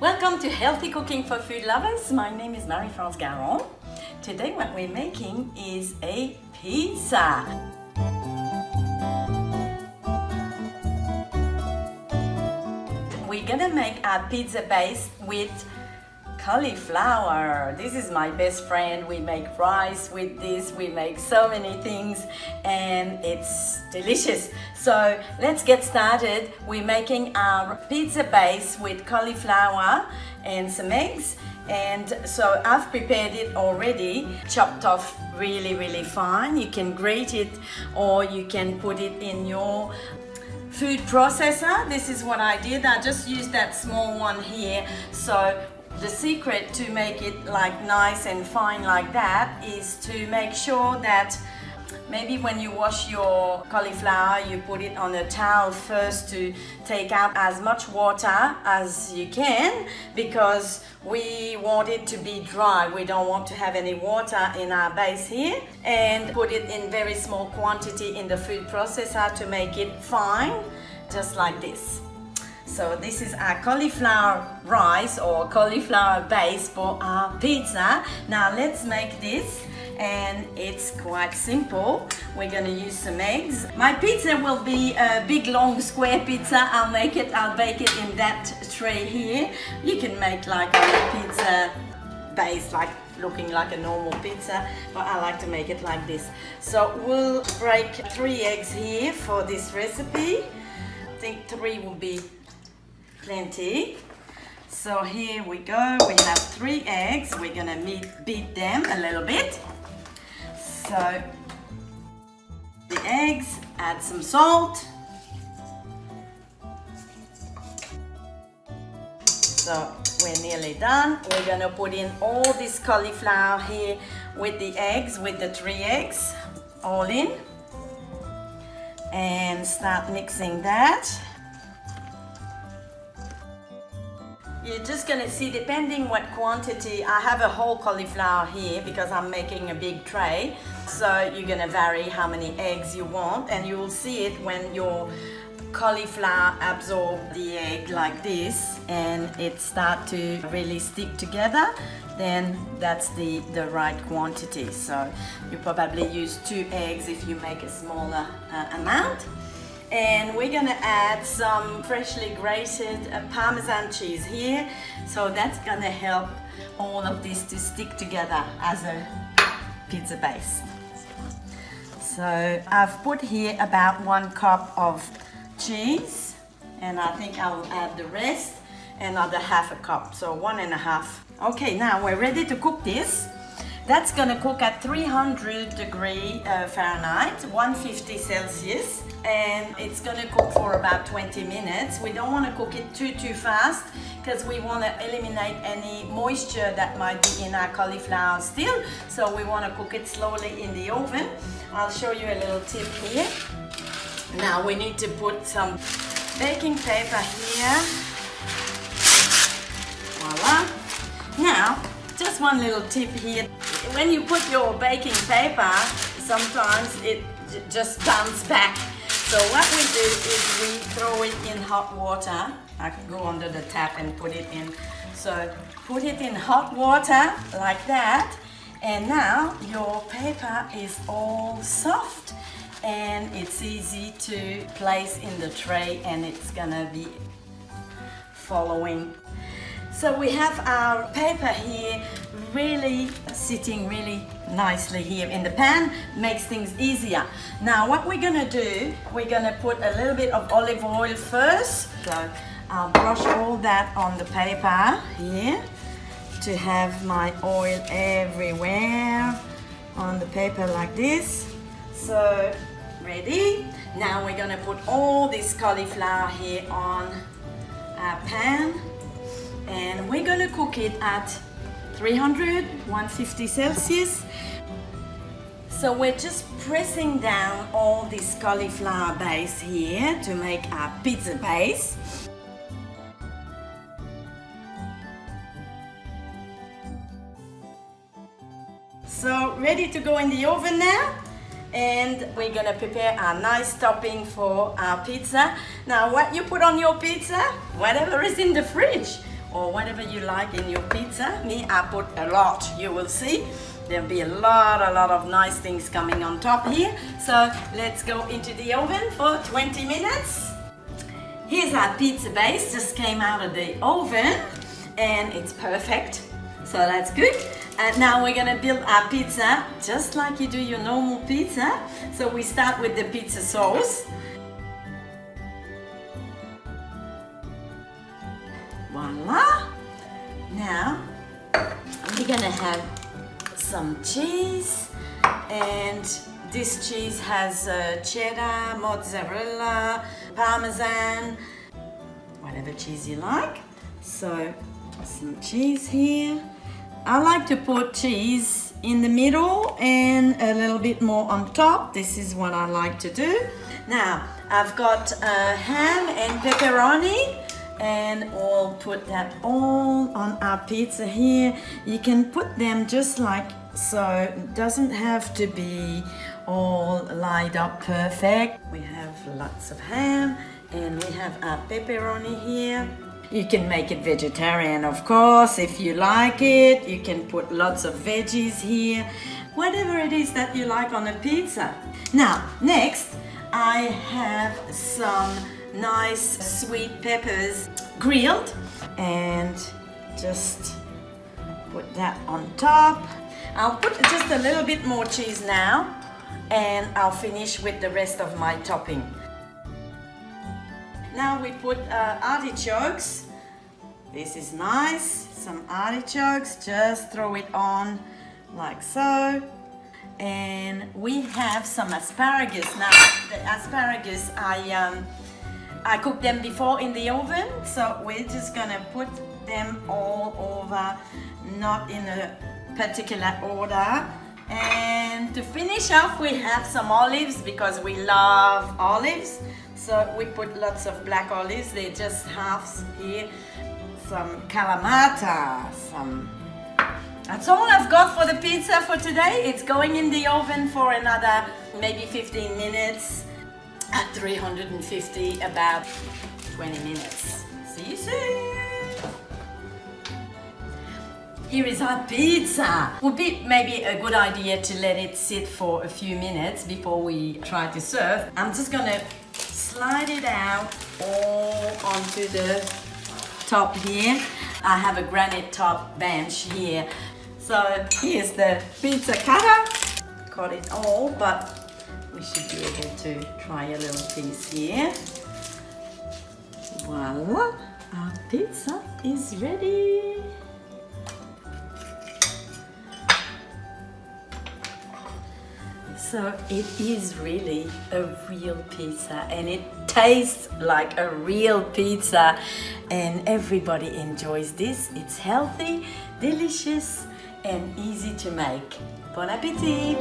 Welcome to Healthy Cooking for Food Lovers. My name is Marie-France Garon. Today what we're making is a pizza. We're gonna make our pizza base with cauliflower. This is my best friend. We make rice with this, we make so many things, and it's delicious. So let's get started. We're making our pizza base with cauliflower and some eggs. And so I've prepared it already, chopped off really fine. You can grate it or you can put it in your food processor. This is what I did. I just used that small one here. So the secret to make it like nice and fine like that is to make sure that maybe when you wash your cauliflower, you put it on a towel first to take out as much water as you can, because we want it to be dry. We don't want to have any water in our base here. And put it in very small quantity in the food processor to make it fine, just like this. So this is our cauliflower rice or cauliflower base for our pizza. Now let's make this, and it's quite simple. We're gonna use some eggs. My pizza will be a big long square pizza. I'll bake it in that tray here. You can make like a pizza base, like looking like a normal pizza, but I like to make it like this. So we'll break 3 eggs here for this recipe. I think 3 will be plenty. So here we go. We have 3 eggs. We're gonna beat them a little bit. So the eggs, add some salt. So we're nearly done. We're gonna put in all this cauliflower here with the eggs, with the 3 eggs, all in, and start mixing that. You're just gonna see, depending what quantity. I have a whole cauliflower here because I'm making a big tray. So you're gonna vary how many eggs you want, and you will see it when your cauliflower absorbs the egg like this and it start to really stick together, then that's the right quantity. So you probably use 2 eggs if you make a smaller amount. And we're gonna add some freshly grated Parmesan cheese here. So that's gonna help all of this to stick together as a pizza base. So I've put here about 1 cup of cheese, and I think I will add the rest, another half a cup, so 1.5. Okay, now we're ready to cook this. That's gonna cook at 300° Fahrenheit, 150 Celsius. And it's gonna cook for about 20 minutes. We don't wanna cook it too fast, because we wanna eliminate any moisture that might be in our cauliflower still. So we wanna cook it slowly in the oven. I'll show you a little tip here. Now we need to put some baking paper here. Voila. Now, just one little tip here. When you put your baking paper, sometimes it just bounces back. So what we do is we throw it in hot water. I can go under the tap and put it in. So put it in hot water like that. And now your paper is all soft and it's easy to place in the tray, and it's gonna be following. So we have our paper here really sitting really nicely here in the pan, makes things easier. Now what we're gonna do, we're gonna put a little bit of olive oil first. So I'll brush all that on the paper here to have my oil everywhere on the paper like this. So ready. Now we're gonna put all this cauliflower here on our pan, and we're gonna cook it at 150 Celsius. So we're just pressing down all this cauliflower base here to make our pizza base. So ready to go in the oven now. And we're gonna prepare our nice topping for our pizza. Now what you put on your pizza, whatever is in the fridge. or whatever you like in your pizza. Me, I put a lot, you will see. There'll be a lot of nice things coming on top here. So let's go into the oven for 20 minutes. Here's our pizza base, just came out of the oven and it's perfect. So that's good. And now we're gonna build our pizza just like you do your normal pizza. So we start with the pizza sauce. Voila! Now we're gonna have some cheese, and this cheese has cheddar, mozzarella, parmesan, whatever cheese you like. So some cheese here. I like to put cheese in the middle and a little bit more on top. This is what I like to do. Now I've got ham and pepperoni, and I'll put that all on our pizza here. You can put them just like so. It doesn't have to be all lined up perfect. We have lots of ham and we have our pepperoni here. You can make it vegetarian, of course, if you like it. You can put lots of veggies here. Whatever it is that you like on a pizza. Now, next, I have some nice sweet peppers grilled, and just put that on top. I'll put just a little bit more cheese now, and I'll finish with the rest of my topping. Now we put artichokes. This is nice, some artichokes, just throw it on like so. And we have some asparagus. Now the asparagus, I cooked them before in the oven, so we're just gonna put them all over, not in a particular order. And to finish off, we have some olives because we love olives. So we put lots of black olives, they're just halves here. Some kalamata, That's all I've got for the pizza for today. It's going in the oven for another maybe 15 minutes. At 350, about 20 minutes. See you soon. Here is our pizza. Would be maybe a good idea to let it sit for a few minutes before we try to serve. I'm just gonna slide it out all onto the top here. I have a granite top bench here. So here's the pizza cutter. Cut it all, but we should be able to try a little piece here. Voila, our pizza is ready. So it is really a real pizza, and it tastes like a real pizza, and everybody enjoys this. It's healthy, delicious, and easy to make. Bon appetit!